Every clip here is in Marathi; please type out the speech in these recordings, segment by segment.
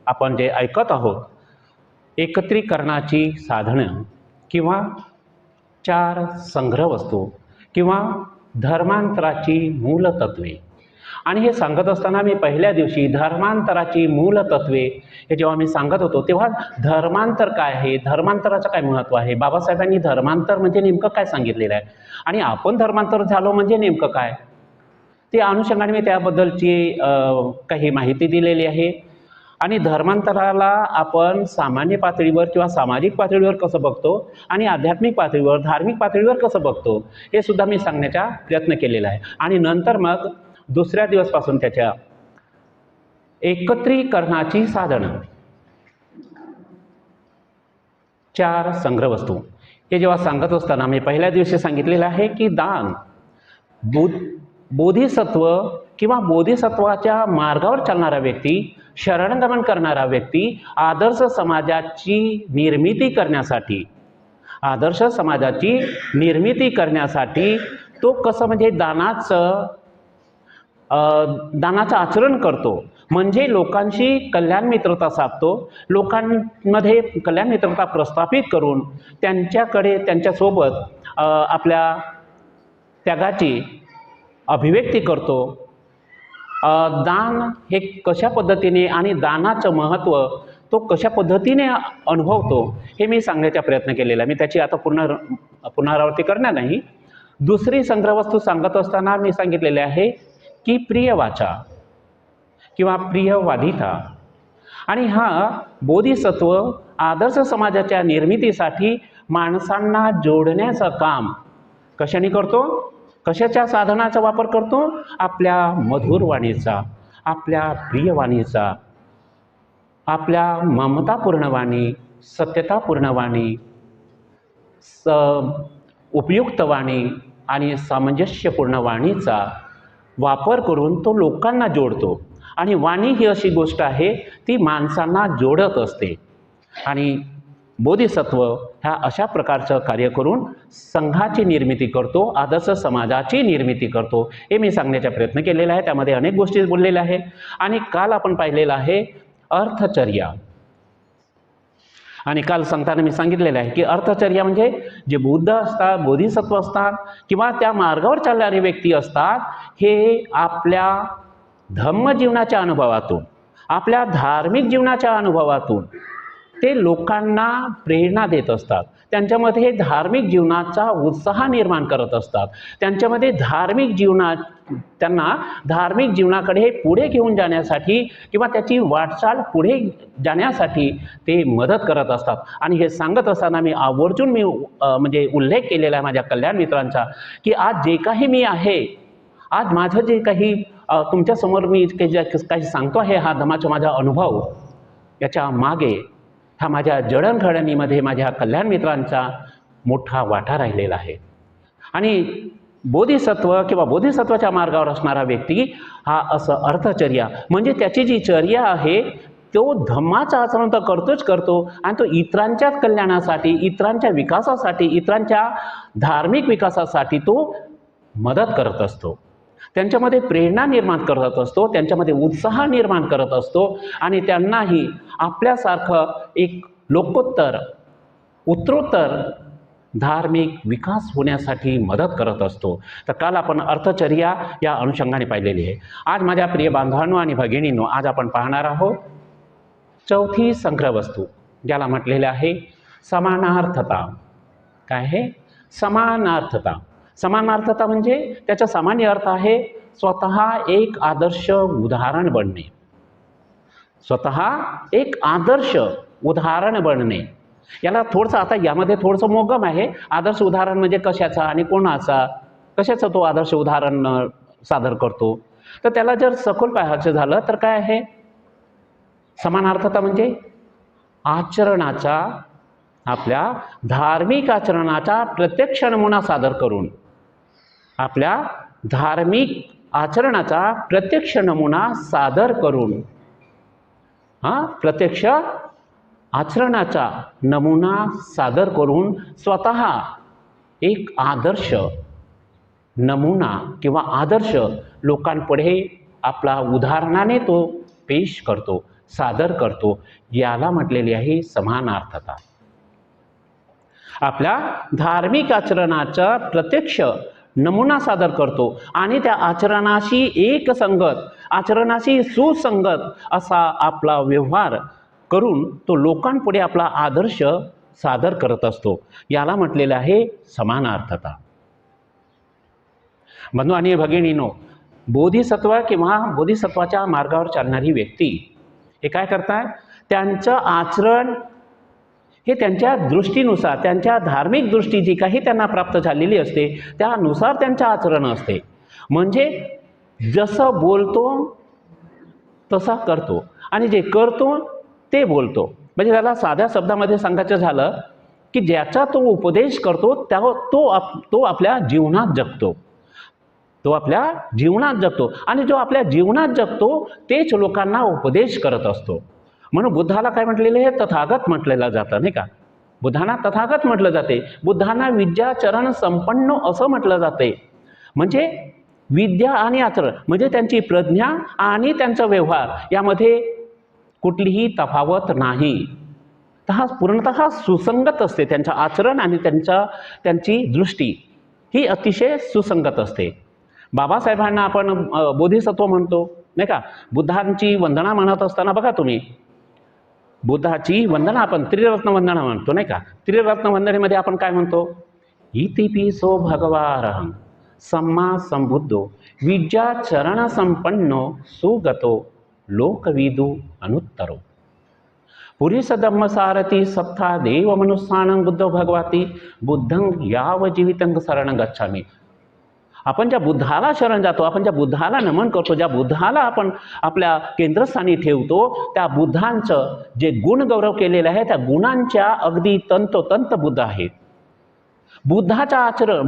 आपण जे ऐकत आहोत, एकत्रीकरणाची साधनं किंवा चार संग्रह वस्तू किंवा धर्मांतराची मूलतत्वे. आणि हे सांगत असताना मी पहिल्या दिवशी धर्मांतराची मूलतत्वे हे जेव्हा मी सांगत होतो, तेव्हा धर्मांतर काय आहे, धर्मांतराचं काय महत्त्व आहे, बाबासाहेबांनी धर्मांतर म्हणजे नेमकं काय सांगितलेलं आहे आणि आपण धर्मांतर झालो म्हणजे नेमकं काय, ते अनुषंगाने मी त्याबद्दलची काही माहिती दिलेली आहे. आणि धर्मांतराला आपण सामान्य पातळीवर किंवा सामाजिक पातळीवर कसं बघतो आणि आध्यात्मिक पातळीवर, धार्मिक पातळीवर कसं बघतो, हे सुद्धा मी सांगण्याचा प्रयत्न केलेला आहे. आणि नंतर मग दुसऱ्या दिवसपासून त्याच्या एकत्रीकरणाची साधनं, चार संग्रह वस्तू हे जेव्हा सांगत असताना मी पहिल्या दिवशी सांगितलेलं आहे की दान, बोधिसत्व किंवा बोधिसत्वाच्या मार्गावर चालणारा व्यक्ती, शरणगमन करणारा व्यक्ती आदर्श समाजाची निर्मिती करण्यासाठी, आदर्श समाजाची निर्मिती करण्यासाठी तो कसं म्हणजे दानाचं आचरण करतो, म्हणजे लोकांशी कल्याण मित्रता साधतो, लोकांमध्ये कल्याण मित्रता प्रस्थापित करून त्यांच्यासोबत आपल्या त्यागाची अभिव्यक्ती करतो. दान हे कशा पद्धतीने आणि दानाचं महत्त्व तो कशा पद्धतीने अनुभवतो हे मी सांगण्याचा प्रयत्न केलेला. मी त्याची आता पुनरावृत्ती करणार नाही. दुसरी संग्रहवस्तू सांगत असताना मी सांगितलेले आहे की प्रियवाचा किंवा प्रियवादिता. आणि हा बोधिसत्व आदर्श समाजाच्या निर्मितीसाठी माणसांना जोडण्याचं काम कशाने करतो, कशाच्या साधनाचा वापर करतो, आपल्या मधुर वाणीचा, आपल्या प्रियवाणीचा, आपल्या ममतापूर्ण वाणी, सत्यतापूर्ण वाणी, उपयुक्त वाणी आणि सामंजस्यपूर्ण वाणीचा वापर करून तो लोकांना जोडतो. आणि वाणी ही अशी गोष्ट आहे ती माणसांना जोडत असते. आणि बोधिसत्व ह्या अशा प्रकारचं कार्य करून संघाची निर्मिती करतो, आदर्श समाजाची निर्मिती करतो, हे मी सांगण्याचा प्रयत्न केलेला आहे. त्यामध्ये अनेक गोष्टी बोललेल्या आहेत. आणि काल आपण पाहिलेलं आहे अर्थचर्या. आणि काल सांगताना मी सांगितलेलं आहे की अर्थचर्या म्हणजे जे बुद्ध असतात, बोधिसत्व असतात किंवा त्या मार्गावर चालणारे व्यक्ती असतात, हे आपल्या धम्मजीवनाच्या अनुभवातून, आपल्या धार्मिक जीवनाच्या अनुभवातून ते लोकांना प्रेरणा देत असतात. त्यांच्यामध्ये धार्मिक जीवनाचा उत्साह निर्माण करत असतात. त्यांच्यामध्ये त्यांना धार्मिक जीवनाकडे पुढे घेऊन जाण्यासाठी किंवा त्याची वाटचाल पुढे जाण्यासाठी ते मदत करत असतात. आणि हे सांगत असताना मी आवर्जून म्हणजे उल्लेख केलेला आहे माझ्या कल्याण मित्रांचा की आज जे काही मी आहे, आज माझं जे काही तुमच्यासमोर मी काही सांगतो आहे, हा धम्माचा माझा अनुभव, याच्या मागे ह्या माझ्या जडणघडणीमध्ये माझ्या कल्याण मित्रांचा मोठा वाटा राहिलेला आहे. आणि बोधिसत्व किंवा बोधिसत्वाच्या मार्गावर असणारा व्यक्ती हा असं अर्थचर्या म्हणजे त्याची जी चर्या आहे तो धम्माचं आचरण तर करतोच करतो आणि तो इतरांच्याच कल्याणासाठी, इतरांच्या विकासासाठी, इतरांच्या धार्मिक विकासासाठी तो मदत करत असतो. त्यांच्यामध्ये प्रेरणा निर्माण करत असतो, त्यांच्यामध्ये उत्साह निर्माण करत असतो आणि त्यांनाही आपल्यासारखं एक लोकोत्तर, उत्तरोत्तर धार्मिक विकास होण्यासाठी मदत करत असतो. तर काल आपण अर्थचर्या या अनुषंगाने पाहिलेली आहे. आज माझ्या प्रिय बांधवांनो आणि भगिनींनो, आज आपण पाहणार आहोत चौथी संग्रहवस्तू, ज्याला म्हटलेले आहे समानार्थता. काय आहे? समानार्थता. समानार्थता म्हणजे त्याचा सामान्य अर्थ आहे स्वतः एक आदर्श उदाहरण बनणे. स्वतः एक आदर्श उदाहरण बनणे. याला थोडंसं आता यामध्ये थोडंसं मोगम आहे. आदर्श उदाहरण म्हणजे कशाचा आणि कोणाचा, कशाचं तो आदर्श उदाहरण सादर करतो. तर त्याला जर सखोल पाहायचं झालं तर काय आहे? समानार्थता म्हणजे आचरणाचा, आपल्या धार्मिक आचरणाचा प्रत्यक्ष नमुना सादर करून, आपल्या धार्मिक आचरणाचा प्रत्यक्ष नमुना सादर करून, प्रत्यक्ष आचरणाचा नमुना सादर करून स्वतः एक आदर्श नमुना किंवा आदर्श लोकांपुढे आपला उदाहरणाने तो पेश करतो, सादर करतो, याला म्हटलेली आहे समानार्थता. आपल्या धार्मिक आचरणाचा प्रत्यक्ष नमुना सादर करतो आणि त्या आचरणाशी एकसंगत, आचरणाशी सुसंगत असा आपला व्यवहार करून तो लोकांपुढे आपला आदर्श सादर करत असतो, याला म्हटलेलं आहे समानार्थता. बंधू आणि भगिनीनो, बोधिसत्व किंवा बोधिसत्वाच्या मार्गावर चालणारी व्यक्ती हे काय करतात, त्यांचं आचरण हे त्यांच्या दृष्टीनुसार, त्यांच्या धार्मिक दृष्टी जी काही त्यांना प्राप्त झालेली असते त्यानुसार त्यांचं आचरण असते. म्हणजे जसं बोलतो तसा करतो आणि जे करतो ते बोलतो. म्हणजे त्याला साध्या शब्दामध्ये सांगायचं झालं की ज्याचा तो उपदेश करतो तो आपल्या जीवनात जगतो, तो आपल्या जीवनात जगतो आणि जो आपल्या जीवनात जगतो तेच लोकांना उपदेश करत असतो. म्हणून बुद्धाला काय म्हटलेलं आहे, तथागत म्हटलेलं जातं, नाही का. बुद्धांना तथागत म्हटलं जाते. बुद्धांना विद्याचरण संपन्न असं म्हटलं जाते. म्हणजे विद्या आणि आचरण म्हणजे त्यांची प्रज्ञा आणि त्यांचा व्यवहार यामध्ये कुठलीही तफावत नाही. पूर्णतः सुसंगत असते. त्यांचं आचरण आणि त्यांची दृष्टी ही अतिशय सुसंगत असते. बाबासाहेबांना आपण बोधिसत्व म्हणतो, नाही का. बुद्धांची वंदना म्हणत असताना बघा तुम्ही, बुद्धाची वंदना आपण त्रिरत्न वंदना म्हणतो, नाही का. त्रिरत्न वंदनेमध्ये आपण काय म्हणतो, इतिपिसो भगवारहं सम्मा संबुद्धो विद्याचरण संपन्नो सुगतो लोकविदु अनुत्तरो पुरीस धम्मसारथी सत्ता देव मनुष्यानं बुद्धो भगवती बुद्धं याव जीवितं शरणं गच्छामि. आपण ज्या बुद्धाला शरण जातो, आपण ज्या बुद्धाला नमन करतो, ज्या बुद्धाला आपण आपल्या केंद्रस्थानी ठेवतो, त्या बुद्धांचं जे गुणगौरव केलेलं आहे त्या गुणांच्या अगदी तंतोतंत बुद्ध आहेत. बुद्धाचं आचरण,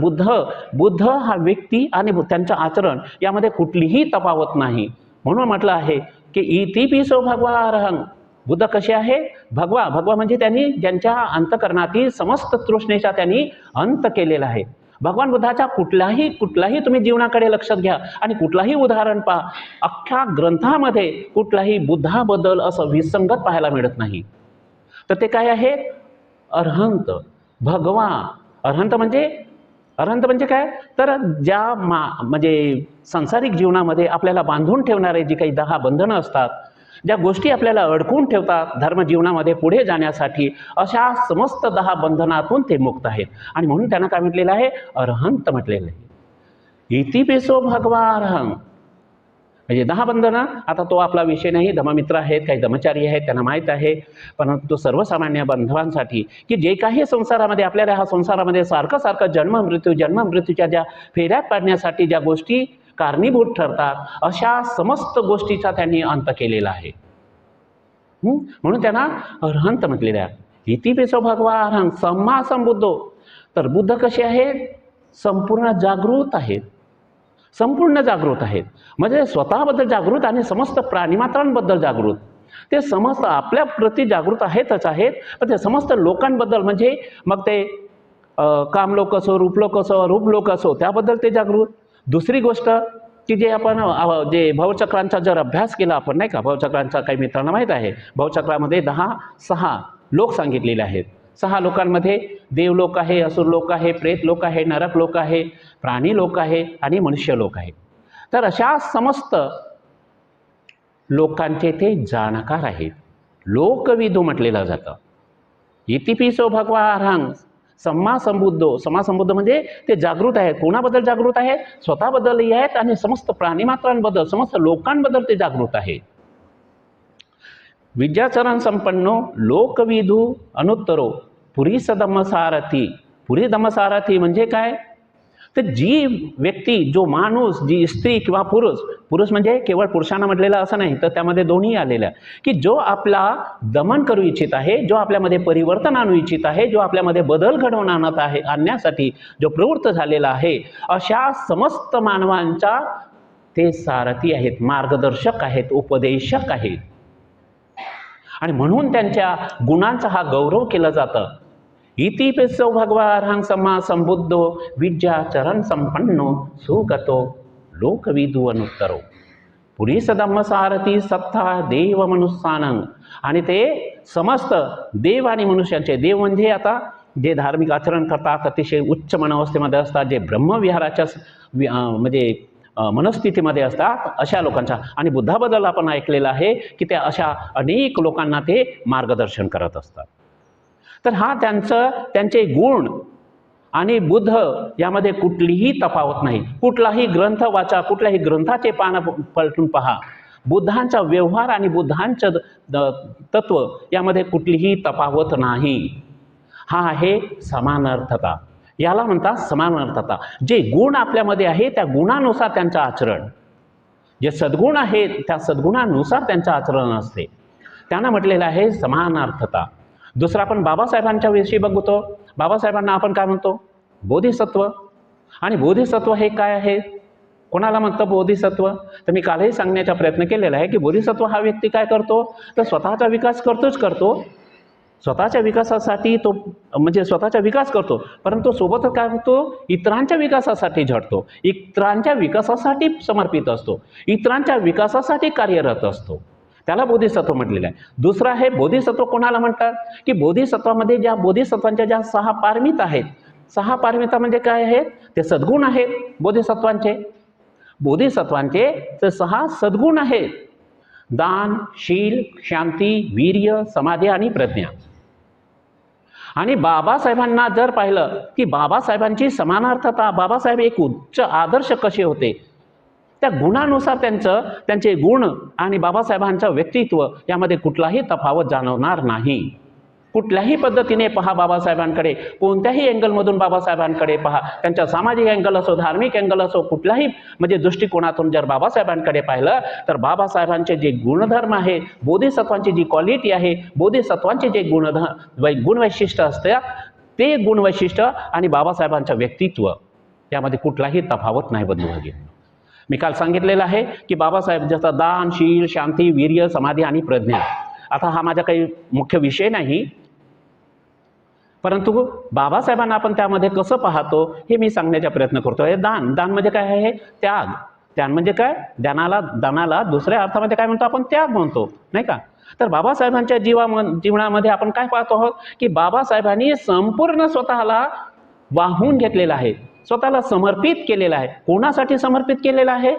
बुद्ध हा व्यक्ती आणि त्यांचं आचरण यामध्ये कुठलीही तफावत नाही. म्हणून म्हटलं आहे की इतिपिसो भगवारहं. बुद्ध कसे आहे, भगवा म्हणजे त्यांनी ज्यांच्या अंतकरणातील समस्त तृष्णेचा त्यांनी अंत केलेला आहे. भगवान बुद्धाच्या कुठलाही तुम्ही जीवनाकडे लक्षात घ्या आणि कुठलाही उदाहरण पहा, अख्ख्या ग्रंथामध्ये कुठलाही बुद्धाबद्दल असं विसंगत पाहायला मिळत नाही. तर ते काय आहे, अरहंत, भगवा. अरहंत म्हणजे काय, तर म्हणजे सांसारिक जीवनामध्ये आपल्याला बांधून ठेवणारे जी काही 10 बंधनं असतात, ज्या गोष्टी आपल्याला अडकून ठेवतात धर्मजीवनामध्ये पुढे जाण्यासाठी, अशा समस्त 10 बंधनातून ते मुक्त आहेत. आणि म्हणून त्यांना काय म्हटलेलं आहे, अरहंत म्हटलेलं आहे. इतिपिसो भगवारहं म्हणजे 10 बंधनं. आता तो आपला विषय नाही, धम्ममित्र आहेत, काही धर्मचारी आहेत, त्यांना माहीत आहे. परंतु सर्वसामान्य बांधवांसाठी की जे काही संसारामध्ये आपल्याला ह्या संसारामध्ये सारखं जन्म मृत्यूच्या ज्या फेऱ्यात पाडण्यासाठी ज्या गोष्टी कारणीभूत ठरतात, अशा समस्त गोष्टीचा त्यांनी अंत केलेला आहे. म्हणून त्यांना अरहंत म्हटलेले आहे. इतिपिसो भगवारहं सम्मा संबुद्धो. तर बुद्ध कसे आहेत, संपूर्ण जागृत आहेत. म्हणजे स्वतःबद्दल जागृत आणि समस्त प्राणीमात्रांबद्दल जागृत. ते समस्त आपल्या प्रती जागृत आहेतच आहेत, पण ते समस्त लोकांबद्दल म्हणजे मग ते कामलोक असो, रूपलोक असो त्याबद्दल ते जागृत. दुसरी गोष्ट की जे आपण जे भवचक्रांचा जर अभ्यास केला आपण, नाही का, भवचक्रांचा काही मित्रांना माहीत आहे, भवचक्रामध्ये 6 लोक सांगितलेले आहेत. 6 लोकांमध्ये देवलोक आहे, असुर लोक आहे, प्रेत लोक आहे, नरक लोक आहे, प्राणी लोक आहे आणि मनुष्य लोक आहे. तर अशा समस्त लोकांचे ते जाणकार आहेत. लोकविदू म्हटलेलं जातं. इतिपिसो भगवारहं सम्मा संबुद्ध म्हणजे ते जागृत आहेत. कोणाबद्दल जागृत आहेत, स्वतःबद्दलही आहेत आणि समस्त प्राणीमात्रांबद्दल, समस्त लोकांबद्दल ते जागृत आहेत. विद्याचरण संपन्नो लोकविदू अनुत्तरो पुरीस धम्मसारथी. पुरी धम्मसारथी म्हणजे काय, तर जी व्यक्ती, जो माणूस, जी स्त्री किंवा पुरुष म्हणजे केवळ पुरुषांना म्हटलेलं असं नाही, तर त्यामध्ये दोन्ही आलेलं आहे की जो आपला दमन करू इच्छित आहे, जो आपल्यामध्ये परिवर्तन आणू इच्छित आहे, जो आपल्यामध्ये बदल घडवून आणण्यासाठी जो प्रवृत्त झालेला आहे, अशा समस्त मानवांचा ते सारथी आहेत, मार्गदर्शक आहेत, उपदेशक आहेत. आणि म्हणून त्यांच्या गुणांचा हा गौरव केला जातं. इतिपिसो भगवारहं सम्मा संबुद्धो विद्याचरण संपन्नो सुगतो लोकविदू अनुत्तरो पुरीस धम्मसारथी सत्ता देव मनुष्यानं, आणि ते समस्त देव आणि मनुष्यांचे, देव म्हणजे आता जे धार्मिक आचरण करतात, अतिशय उच्च मनोवस्थेमध्ये असतात, जे ब्रह्मविहाराच्या म्हणजे मनस्थितीमध्ये असतात, अशा लोकांचा. आणि बुद्धाबद्दल आपण ऐकलेलं आहे की त्या अशा अनेक लोकांना ते मार्गदर्शन करत असतात. तर हा त्यांचे गुण आणि बुद्ध यामध्ये कुठलीही तफावत नाही. कुठलाही ग्रंथ वाचा, कुठल्याही ग्रंथाचे पानं पलटून पहा, बुद्धांचा व्यवहार आणि बुद्धांचं तत्व यामध्ये कुठलीही तफावत नाही. हा आहे समानार्थता. याला म्हणतात समानार्थता. जे गुण आपल्यामध्ये आहे त्या गुणानुसार त्यांचं आचरण, जे सद्गुण आहेत त्या सद्गुणानुसार त्यांचं आचरण असते, त्यांना म्हटलेलं आहे समानार्थता. दुसरा आपण बाबासाहेबांच्या विषयी बघतो. बाबासाहेबांना आपण काय म्हणतो? बोधिसत्व. आणि बोधिसत्व हे काय आहे? कोणाला म्हणतं बोधिसत्व? तर मी कालही सांगण्याचा प्रयत्न केलेला आहे की बोधिसत्व हा व्यक्ती काय करतो, तर स्वतःचा विकास करतो, स्वतःच्या विकासासाठी तो म्हणजे स्वतःचा विकास करतो, परंतु सोबत काय होतो, इतरांच्या विकासासाठी झटतो, इतरांच्या विकासासाठी समर्पित असतो, इतरांच्या विकासासाठी कार्यरत असतो. त्याला बोधिसत्व म्हटलेलं आहे. दुसरं आहे बोधिसत्व. कोणाला म्हणतात की बोधिसत्वामध्ये ज्या बोधिसत्वांच्या ज्या 6 पारमिता आहेत. 6 पारमिता म्हणजे काय आहेत? ते सद्गुण आहेत बोधिसत्वांचे. बोधिसत्वांचे ते 6 सद्गुण आहेत: दान, शील, शांती, वीर्य, समाधी आणि प्रज्ञा. आणि बाबासाहेबांना जर पाहिलं की बाबासाहेबांची समानार्थता, बाबासाहेब एक उच्च आदर्श कसे होते, त्या गुणानुसार त्यांचे गुण आणि बाबासाहेबांचं व्यक्तित्व यामध्ये कुठलाही तफावत जाणवणार नाही. कुठल्याही पद्धतीने पहा बाबासाहेबांकडे, कोणत्याही अँगलमधून बाबासाहेबांकडे पहा, त्यांच्या सामाजिक अँगल असो, धार्मिक अँगल असो, कुठल्याही म्हणजे दृष्टिकोनातून जर बाबासाहेबांकडे पाहिलं तर बाबासाहेबांचे जे गुणधर्म आहे, बोधिसत्वांची जी क्वालिटी आहे, बोधिसत्वांचे जे गुणवैशिष्ट्य असतात, ते गुणवैशिष्ट्य आणि बाबासाहेबांचं व्यक्तित्व यामध्ये कुठलाही तफावत नाही बंधू भगिनी. मी काल सांगितलेलं आहे की बाबासाहेब जसं दान, शील, शांती, वीर्य, समाधी आणि प्रज्ञा. आता हा माझा काही मुख्य विषय नाही, परंतु बाबासाहेबांना आपण त्यामध्ये कसं पाहतो हे मी सांगण्याचा प्रयत्न करतो. हे दान म्हणजे काय आहे? त्याग. त्याग म्हणजे काय? दानाला दुसऱ्या अर्थामध्ये काय म्हणतो आपण? त्याग म्हणतो, नाही का? तर बाबासाहेबांच्या जीवनामध्ये आपण काय पाहतो आहोत की बाबासाहेबांनी संपूर्ण स्वतःला वाहून घेतलेलं आहे, स्वतःला समर्पित केलेलं आहे. कोणासाठी समर्पित केलेलं आहे?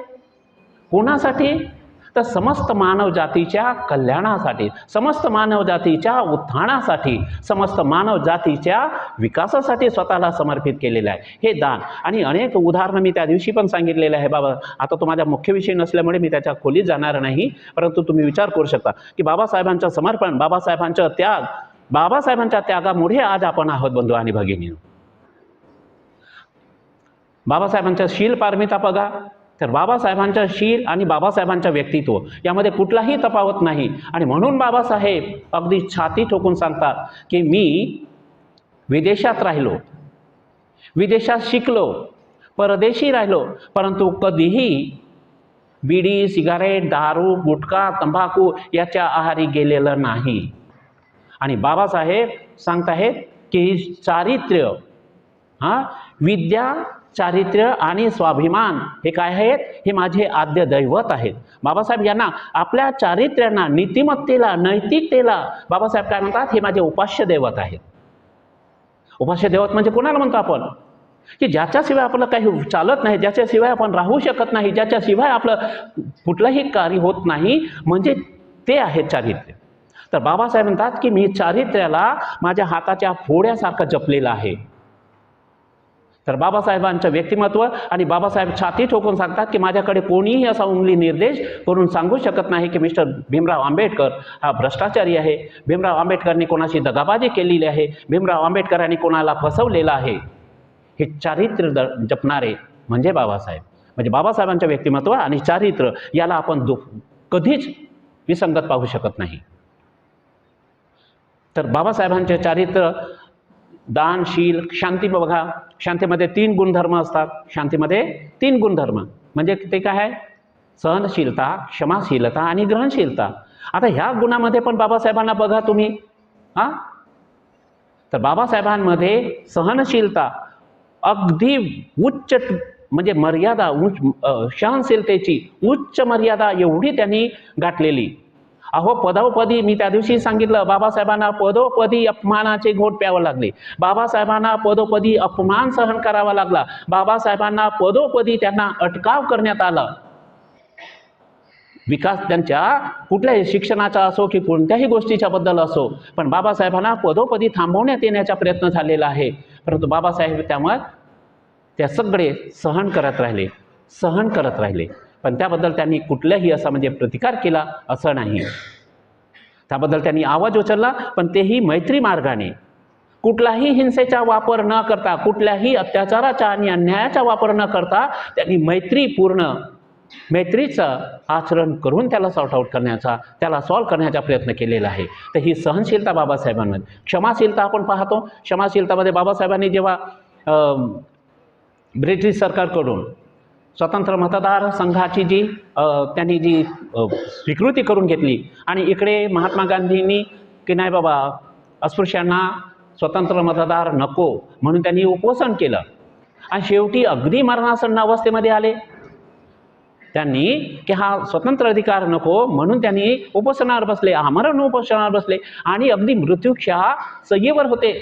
कोणासाठी? तर समस्त मानव जातीच्या कल्याणासाठी, समस्त मानव जातीच्या उत्थानासाठी, समस्त मानव जातीच्या विकासासाठी स्वतःला समर्पित केलेलं आहे. हे दान. आणि अनेक उदाहरणं मी त्या दिवशी पण सांगितलेलं आहे. बाबा, आता तो माझा मुख्य विषय नसल्यामुळे मी त्याच्या खोलीत जाणार नाही, परंतु तुम्ही विचार करू शकता की बाबासाहेबांचं समर्पण, बाबासाहेबांचं त्याग, बाबासाहेबांच्या त्यागामुळे आज आपण आहोत बंधू आणि भगिनी. बाबासाहेबांचं शील पारमिता बघा, तर बाबासाहेबांचं शील आणि बाबासाहेबांचं व्यक्तित्व यामध्ये कुठलाही तफावत नाही. आणि म्हणून बाबासाहेब अगदी छाती ठोकून सांगतात की मी विदेशात राहिलो, विदेशात शिकलो, परदेशी राहिलो, परंतु कधीही बिडी, सिगारेट, दारू, गुटखा, तंबाखू याच्या आहारी गेलेलं नाही. आणि बाबासाहेब सांगताहेत की चारित्र्य, विद्या, चारित्र्य आणि स्वाभिमान हे काय आहेत? हे माझे आद्य दैवत आहेत. बाबासाहेब यांना आपल्या चारित्र्यांना, नीतिमत्तेला, नैतिकतेला बाबासाहेब काय म्हणतात? हे माझे उपास्य दैवत आहेत. उपास्य दैवत म्हणजे कोणाला म्हणतो आपण? की ज्याच्याशिवाय आपलं काही चालत नाही, ज्याच्याशिवाय आपण राहू शकत नाही, ज्याच्याशिवाय आपलं कुठलंही कार्य होत नाही, म्हणजे ते आहे चारित्र्य. तर बाबासाहेब म्हणतात की मी चारित्र्याला माझ्या हाताच्या फोड्यासारखं जपलेलं आहे. तर बाबासाहेबांचं व्यक्तिमत्व आणि बाबासाहेब छाती ठोकून सांगतात की माझ्याकडे कोणीही असा उंगली निर्देश करून सांगू शकत नाही की मिस्टर भीमराव आंबेडकर हा भ्रष्टाचारी आहे, भीमराव आंबेडकरांनी कोणाशी दगाबाजी केलेली आहे, भीमराव आंबेडकरांनी कोणाला फसवलेलं आहे. हे चारित्र्य जपणारे म्हणजे बाबासाहेब. म्हणजे बाबासाहेबांचं व्यक्तिमत्व आणि चारित्र्य याला आपण कधीच विसंगत पाहू शकत नाही. तर बाबासाहेबांचे चारित्र्य, दान, शील, शांती बघा. शांतीमध्ये 3 गुणधर्म असतात. शांतीमध्ये 3 गुणधर्म म्हणजे ते काय आहे? सहनशीलता, क्षमाशीलता आणि ग्रहणशीलता. आता ह्या गुणामध्ये पण बाबासाहेबांना बघा तुम्ही, तर बाबासाहेबांमध्ये सहनशीलता अगदी उच्च म्हणजे मर्यादा सहनशीलतेची उच्च मर्यादा एवढी त्यांनी गाठलेली. अहो पदोपदी मी त्या दिवशी सांगितलं, बाबासाहेबांना पदोपदी अपमानाचे घोट प्यावं लागले, बाबासाहेबांना पदोपदी अपमान सहन करावा लागला, बाबासाहेबांना पदोपदी त्यांना अटकाव करण्यात आला. विकास त्यांच्या कुठल्याही शिक्षणाचा असो की कोणत्याही गोष्टीच्या बद्दल असो, पण बाबासाहेबांना पदोपदी थांबवण्यात येण्याचा प्रयत्न झालेला आहे. परंतु बाबासाहेब त्यामुळे त्या सगळे सहन करत राहिले. पण त्याबद्दल त्यांनी कुठल्याही असा म्हणजे प्रतिकार केला असं नाही. त्याबद्दल त्यांनी आवाज उचलला, पण तेही मैत्री मार्गाने, कुठलाही हिंसेचा वापर न करता, कुठल्याही अत्याचाराचा आणि अन्यायाचा वापर न करता त्यांनी मैत्रीचं आचरण करून त्याला सॉर्ट आउट करण्याचा, त्याला सॉल्व्ह करण्याचा प्रयत्न केलेला आहे. तर ही सहनशीलता बाबासाहेबांमध्ये. क्षमाशीलता आपण पाहतो. क्षमाशीलतामध्ये बाबासाहेबांनी जेव्हा ब्रिटिश सरकारकडून स्वतंत्र मतदार संघाची त्यांनी जी स्वीकृती करून घेतली आणि इकडे महात्मा गांधींनी की नाही बाबा अस्पृश्यांना स्वतंत्र मतदार नको म्हणून त्यांनी उपोषण केलं आणि शेवटी अगदी मरणासन्न अवस्थेमध्ये आले. त्यांनी की हा स्वतंत्र अधिकार नको म्हणून त्यांनी उपोषणावर बसले, आमरण उपोषणावर बसले आणि अगदी मृत्यूच्या सय्येवर होते.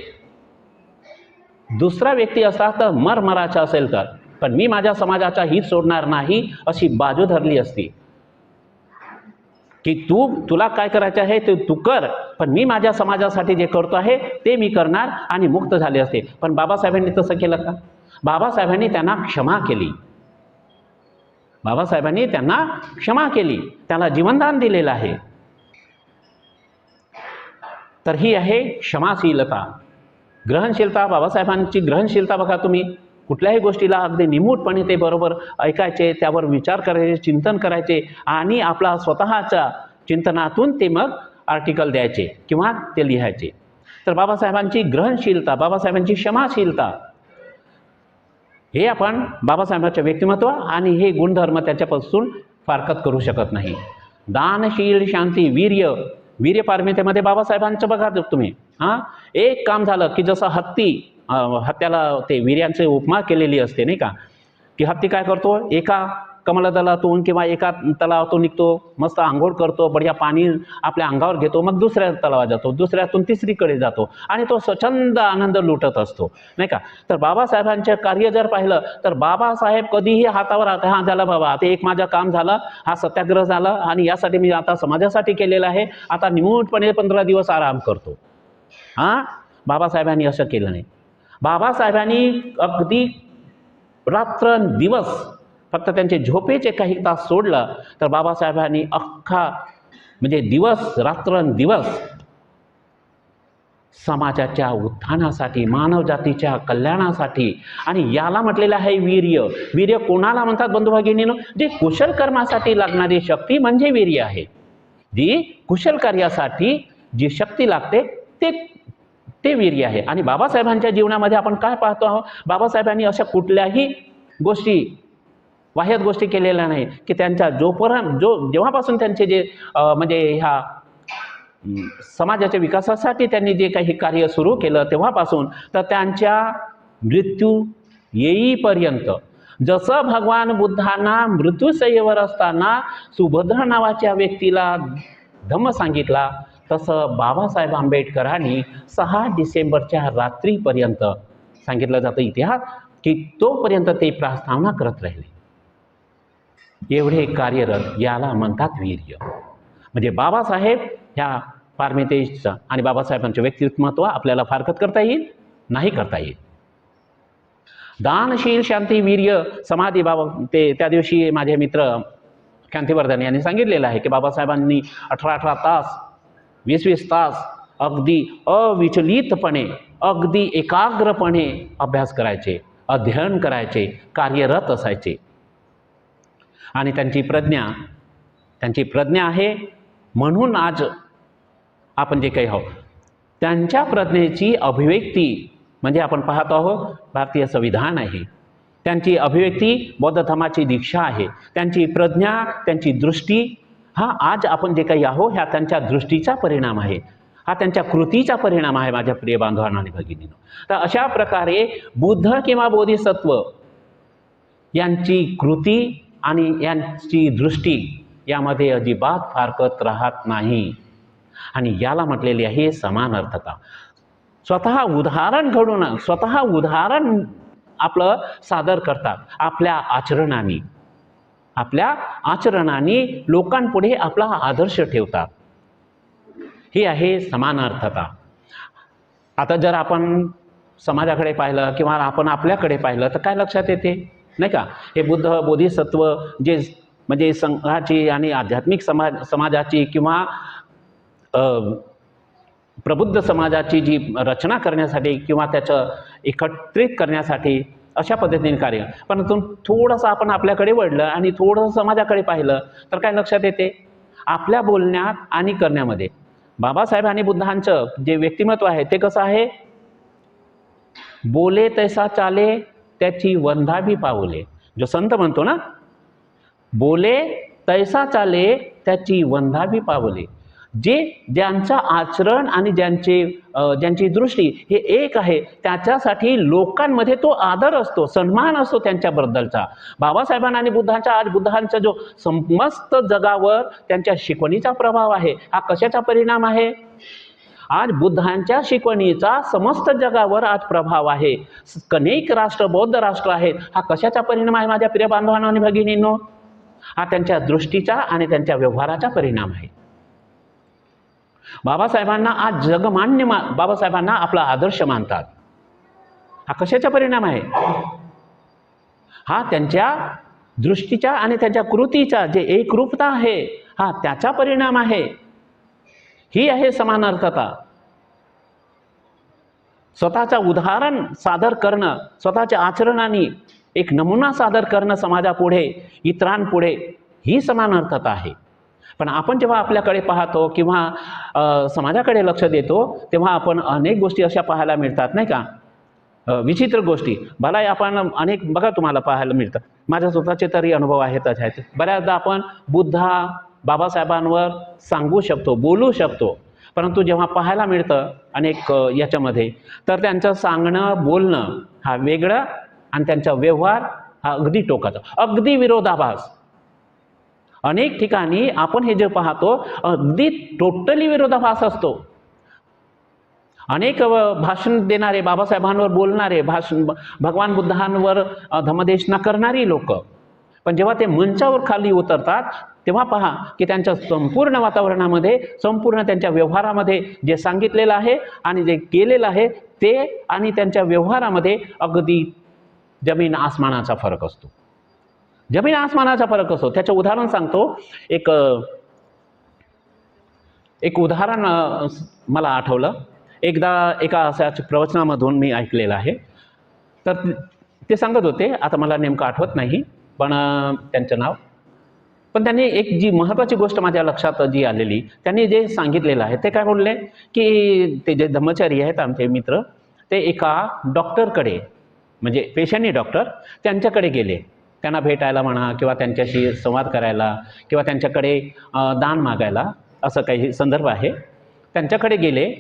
दुसरा व्यक्ती असता तर मरायचा असेल तर, पण मी माझ्या समाजाचा हित सोडणार नाही अशी बाजू धरली असती की तुला काय करायचं आहे ते तू कर, पण मी माझ्या समाजासाठी जे करतो आहे ते मी करणार आणि मुक्त झाले असते. पण बाबासाहेबांनी तसं केलं का? बाबासाहेबांनी त्यांना क्षमा केली, त्याला जीवनदान दिलेलं आहे. तर ही आहे क्षमाशीलता. ग्रहणशीलता, बाबासाहेबांची ग्रहणशीलता बघा तुम्ही. कुठल्याही गोष्टीला अगदी निमूटपणे ते बरोबर ऐकायचे, त्यावर विचार करायचे, चिंतन करायचे आणि आपला स्वतःच्या चिंतनातून ते मग आर्टिकल द्यायचे किंवा ते लिहायचे. तर बाबासाहेबांची ग्रहणशीलता, बाबासाहेबांची क्षमाशीलता, हे आपण बाबासाहेबांचे व्यक्तिमत्व आणि हे गुणधर्म त्याच्यापासून फारकत करू शकत नाही. दानशील, शांती, वीर्य पारमितेमध्ये बाबासाहेबांचं बघा तुम्ही. एक काम झालं की जसं हत्तीला ते वीर्यांची उपमा केलेली असते नाही का, की हत्ती काय करतो, एका कमलदलातून किंवा एका तलावातून निघतो, मस्त आंघोळ करतो, बढिया पाणी आपल्या अंगावर घेतो, मग दुसऱ्या तलावात जातो, दुसऱ्यातून तिसरीकडे जातो आणि तो स्वच्छंद आनंद लुटत असतो नाही का. तर बाबासाहेबांचे कार्य जर पाहिलं तर बाबासाहेब कधीही हातावर हा झाला बाबा आता एक माझं काम झालं, हा सत्याग्रह झाला आणि यासाठी मी आता समाजासाठी केलेलं आहे, आता निमूटपणे 15 दिवस आराम करतो. बाबासाहेबांनी असं केलं नाही. बाबासाहेबांनी अगदी रात्रंदिवस, फक्त त्यांचे झोपेचे काही तास सोडलं तर बाबासाहेबांनी अख्खा म्हणजे रात्रंदिवस समाजाच्या उत्थानासाठी, मानवजातीच्या कल्याणासाठी, आणि याला म्हटलेलं आहे वीर्य. कोणाला म्हणतात बंधू भगिनींनो? जे कुशल कर्मासाठी लागणारी शक्ती म्हणजे वीर्य आहे. जी कुशल कार्यासाठी जी शक्ती लागते ते वीर्य आहे. आणि बाबासाहेबांच्या जीवनामध्ये आपण काय पाहतो आहोत? बाबासाहेबांनी अशा कुठल्याही वाह्यात गोष्टी केलेल्या नाही की त्यांच्या जेव्हापासून त्यांचे जे म्हणजे ह्या समाजाच्या विकासासाठी त्यांनी जे काही कार्य सुरू केलं तेव्हापासून तर त्यांच्या मृत्यू येईपर्यंत, जसं भगवान बुद्धांना मृत्यूशय्येवर असताना सुभद्र नावाच्या व्यक्तीला धम्म सांगितला, तसं बाबासाहेब आंबेडकरांनी 6 डिसेंबरच्या रात्रीपर्यंत सांगितलं जातं इतिहास की तोपर्यंत ते प्रास्तावना करत राहिले. एवढे कार्यरत, याला म्हणतात वीर्य. म्हणजे बाबासाहेब ह्या पारमितेचं आणि बाबासाहेबांचे व्यक्तिमत्व आपल्याला फारकत करता येईल? नाही करता येईल. दानशील, शांती, वीर्य, समाधी. ते त्या दिवशी माझे मित्र कांतीवर्धन यांनी सांगितलेलं आहे की बाबासाहेबांनी 18 तास, 20 तास अगदी अविचलितपणे, अगदी एकाग्रपणे अभ्यास करायचे, अध्ययन करायचे, कार्यरत असायचे. आणि त्यांची प्रज्ञा आहे म्हणून आज आपण जे काही आहोत. त्यांच्या प्रज्ञेची अभिव्यक्ती म्हणजे आपण पाहतो आहोत भारतीय संविधान आहे, त्यांची अभिव्यक्ती बौद्ध धर्माची दीक्षा आहे, त्यांची प्रज्ञा, त्यांची दृष्टी, हा आज आपण जे काही आहोत ह्या त्यांच्या दृष्टीचा परिणाम आहे, हा त्यांच्या कृतीचा परिणाम आहे माझ्या प्रिय बांधवांनो आणि भगिनींनो. तर अशा प्रकारे बुद्ध किंवा बोधिसत्व यांची कृती आणि यांची दृष्टी यामध्ये अजिबात फारकत राहत नाही. आणि याला म्हटलेली आहे समानार्थता. स्वतः उदाहरण घडून, स्वतः उदाहरण आपलं सादर करतात आपल्या आचरणाने लोकांपुढे आपला आदर्श ठेवतात. ही आहे समानार्थता. आता जर आपण समाजाकडे पाहिलं किंवा आपण आपल्याकडे पाहिलं तर काय लक्षात येते नाही का? हे बुद्ध बोधिसत्व जे म्हणजे संघाची आणि आध्यात्मिक समाजाची किंवा प्रबुद्ध समाजाची जी रचना करण्यासाठी किंवा त्याचं एकत्रित करण्यासाठी अशा पद्धतीने कार्य. परंतु थोडंसं आपण आपल्याकडे वळलं आणि थोडंसं समाजाकडे पाहिलं तर काय लक्षात येते? आपल्या बोलण्यात आणि करण्यामध्ये बाबासाहेब आणि बुद्धांचं जे व्यक्तिमत्व आहे ते कसं आहे? बोले तैसा चाले त्याची वंदावी पाऊले. जो संत म्हणतो ना, बोले तैसा चाले त्याची वंदावी पावले. ज्यांचं आचरण आणि ज्यांची दृष्टी हे एक आहे, त्याच्यासाठी लोकांमध्ये तो आदर असतो, सन्मान असतो त्यांच्याबद्दलचा. बाबासाहेबांना आणि बुद्धांचा जो समस्त जगावर त्यांच्या शिकवणीचा प्रभाव आहे, हा कशाचा परिणाम आहे? आज बुद्धांच्या शिकवणीचा समस्त जगावर आज प्रभाव आहे. अनेक राष्ट्र बौद्ध राष्ट्र आहेत. हा कशाचा परिणाम आहे माझ्या प्रिय बांधवांनो आणि भगिनींनो? हा त्यांच्या दृष्टीचा आणि त्यांच्या व्यवहाराचा परिणाम आहे. बाबासाहेबांना आज जगमान्य बाबासाहेबांना आपला आदर्श मानतात. हा कशाचा परिणाम आहे? हा त्यांच्या दृष्टीचा आणि त्यांच्या कृतीचा जे एकरूपता आहे, हा त्याचा परिणाम आहे. ही आहे समानार्थता. स्वतःचा उदाहरण सादर करणं, स्वतःच्या आचरणाने एक नमुना सादर करणं समाजापुढे, इतरांपुढे, ही समानार्थता आहे. पण आपण जेव्हा आपल्याकडे पाहतो किंवा समाजाकडे लक्ष देतो तेव्हा आपण अनेक गोष्टी अशा पाहायला मिळतात नाही का? विचित्र गोष्टी. भला आपण अनेक बघा तुम्हाला पाहायला मिळतं. माझ्या स्वतःचे तरी अनुभव आहेतच आहेत. बऱ्याचदा आपण बाबासाहेबांवर सांगू शकतो, बोलू शकतो, परंतु जेव्हा पाहायला मिळतं अनेक याच्यामध्ये तर त्यांचं सांगणं बोलणं हा वेगळं आणि त्यांचा व्यवहार हा अगदी टोकाचा, अगदी विरोधाभास. अनेक ठिकाणी आपण हे जे पाहतो अगदी टोटली विरोधाभास असतो. अनेक भाषण देणारे, बाबासाहेबांवर बोलणारे, भगवान बुद्धांवर धमदेशना करणारी लोक, पण जेव्हा ते मंचावर खाली उतरतात तेव्हा पहा की त्यांच्या संपूर्ण वातावरणामध्ये, संपूर्ण त्यांच्या व्यवहारामध्ये जे सांगितलेलं आहे आणि जे केलेलं आहे ते आणि त्यांच्या व्यवहारामध्ये अगदी जमीन आसमानाचा फरक असतो. जमीन आसमानाचा फरक असतो. त्याचं उदाहरण सांगतो. एक उदाहरण मला आठवलं. एकदा एका अशाच प्रवचनामधून मी ऐकलेलं आहे. तर ते सांगत होते, आता मला नेमकं आठवत नाही पण त्यांचं नाव, पण त्यांनी एक जी महत्त्वाची गोष्ट माझ्या लक्षात जी आलेली, त्यांनी जे सांगितलेलं आहे ते काय बोलले की ते जे धम्मचारी आहेत आमचे मित्र, ते एका डॉक्टरकडे, म्हणजे पेशंटनी डॉक्टर त्यांच्याकडे गेले. त्यांना भेटायला म्हणा किंवा त्यांच्याशी संवाद करायला किंवा त्यांच्याकडे दान मागायला, असं काही संदर्भ आहे. त्यांच्याकडे गेले.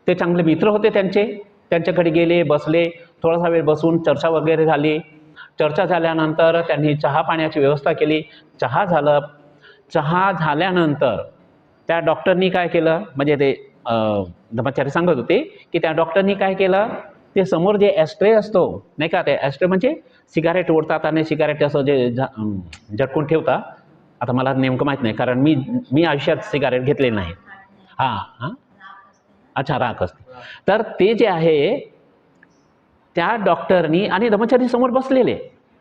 ते चांगले मित्र होते त्यांच्याकडे गेले, बसले, थोडासा वेळ बसून चर्चा वगैरे झाली. चर्चा झाल्यानंतर त्यांनी चहा पाण्याची व्यवस्था केली. चहा झाल्यानंतर त्या डॉक्टरनी काय केलं, म्हणजे ते धम्मचारी सांगत होते की त्या डॉक्टरनी काय केलं, ते समोर जे ॲस्ट्रे असतो नाही का, ते ॲस्ट्रे म्हणजे सिगारेट ओढतात आणि सिगारेट असं जे झटकून ठेवतात. आता मला नेमकं माहीत नाही कारण मी आयुष्यात सिगारेट घेतले नाही. हां, अच्छा, राख असते. तर ते जे आहे त्या डॉक्टरनी आणि धम्मचारी समोर बसलेले,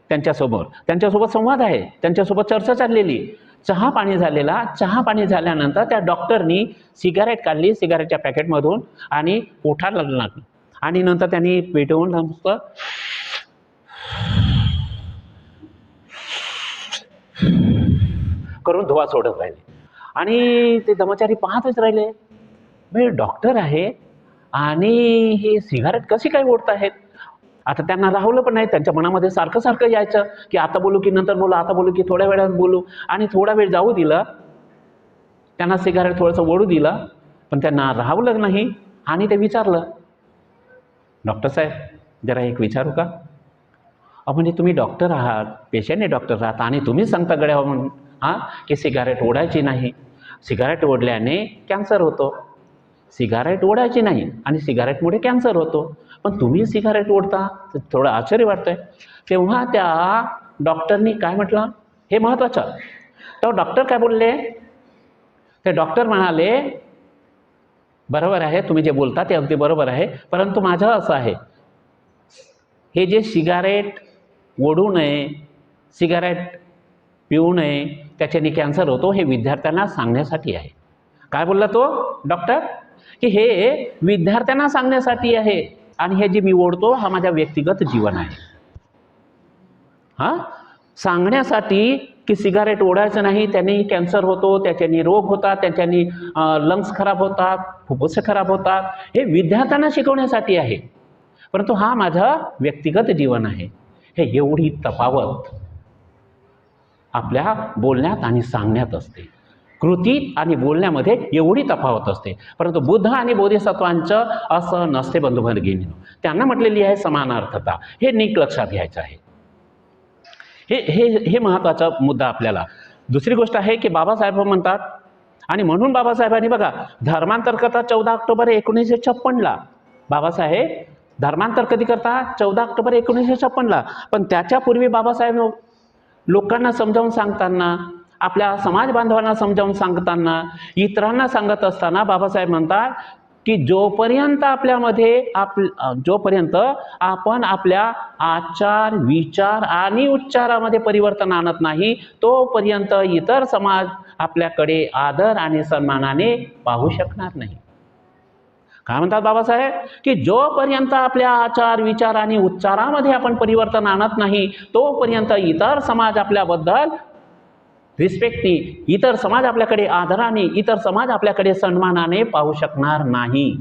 त्यांच्यासोबत संवाद आहे, त्यांच्यासोबत चर्चा चाललेली. चहा पाणी झाल्यानंतर त्या डॉक्टरनी सिगारेट काढली सिगारेटच्या पॅकेटमधून आणि ओठाला लागली आणि नंतर त्यांनी पेटवून नुसतं करून धुवा सोडत राहिले. आणि ते धम्मचारी पाहतच राहिले, म्हणजे डॉक्टर आहे आणि हे सिगारेट कशी काय ओढत आहेत. आता त्यांना राहवलं पण नाही. त्यांच्या मनामध्ये सारखं यायचं की आता बोलू की नंतर बोलू, आता बोलू की थोड्या वेळात बोलू. आणि थोडा वेळ जाऊ दिलं, त्यांना सिगारेट थोडंसं ओढू दिलं, पण त्यांना राहवलं नाही. आणि ते विचारलं, डॉक्टर साहेब जरा एक विचारू का? म्हणजे तुम्ही डॉक्टर आहात, पेशंटने डॉक्टर आहात आणि तुम्ही सांगता गड्या म्हणून की सिगारेट ओढायची नाही, सिगारेट ओढल्याने कॅन्सर होतो, सिगारेट ओढायची नाही आणि सिगारेटमुळे कॅन्सर होतो, पण तुम्ही सिगारेट ओढता, तर थोडं आश्चर्य वाटतंय. तेव्हा त्या डॉक्टरनी काय म्हटलं हे महत्त्वाचं. तो डॉक्टर काय बोलले, ते डॉक्टर म्हणाले बरोबर आहे, तुम्ही जे बोलता ते अगदी बरोबर आहे, परंतु माझं असं आहे, हे जे सिगारेट ओढू नये, सिगारेट पिऊ नये, त्याच्याने कॅन्सर होतो, हे विद्यार्थ्यांना सांगण्यासाठी आहे. काय बोलला तो डॉक्टर, की हे विद्यार्थ्यांना सांगण्यासाठी आहे आणि हे जे मी ओढतो हा माझ्या व्यक्तिगत जीवन आहे. सांगण्यासाठी की सिगारेट ओढायचं नाही, त्याने कॅन्सर होतो, त्याच्याने रोग होतात, त्याच्याने लंग्स खराब होतात, फुफ्फुसे खराब होतात, हे विद्यार्थ्यांना शिकवण्यासाठी आहे. परंतु हा माझं व्यक्तिगत जीवन आहे. हे एवढी तफावत आपल्या बोलण्यात आणि सांगण्यात असते. कृतीत आणि बोलण्यामध्ये एवढी तफावत असते. परंतु बुद्ध आणि बोधिसत्वांचं असं नसते बंधुभगिनींनो. त्यांना म्हटलेली आहे समानार्थता. हे नीट लक्षात घ्यायचं आहे. हे महत्त्वाचा मुद्दा आपल्याला. दुसरी गोष्ट आहे की बाबासाहेब म्हणतात, आणि म्हणून बाबासाहेबांनी बघा धर्मांतर करतात 14 ऑक्टोबर 1956ला. बाबासाहेब धर्मांतर कधी करतात, 14 ऑक्टोबर 1956ला. पण त्याच्यापूर्वी बाबासाहेब लोकांना समजावून सांगताना, आपल्या समाज बांधवांना समजावून सांगताना, इतरांना सांगत असताना बाबासाहेब म्हणतात की जोपर्यंत जोपर्यंत आपण आपल्या आचार, विचार आणि उच्चारामध्ये परिवर्तन आणत नाही, तोपर्यंत इतर समाज आपल्याकडे आदर आणि सन्मानाने पाहू शकणार नाही. काय म्हणतात बाबासाहेब, की जोपर्यंत आपल्या आचार, विचार आणि उच्चारामध्ये आपण परिवर्तन आणत नाही, तोपर्यंत इतर समाज आपल्याबद्दल रिस्पेक्टनी, इतर समाज आपल्याकडे आदराने, इतर समाज आपल्याकडे सन्मानाने पाहू शकणार नाही.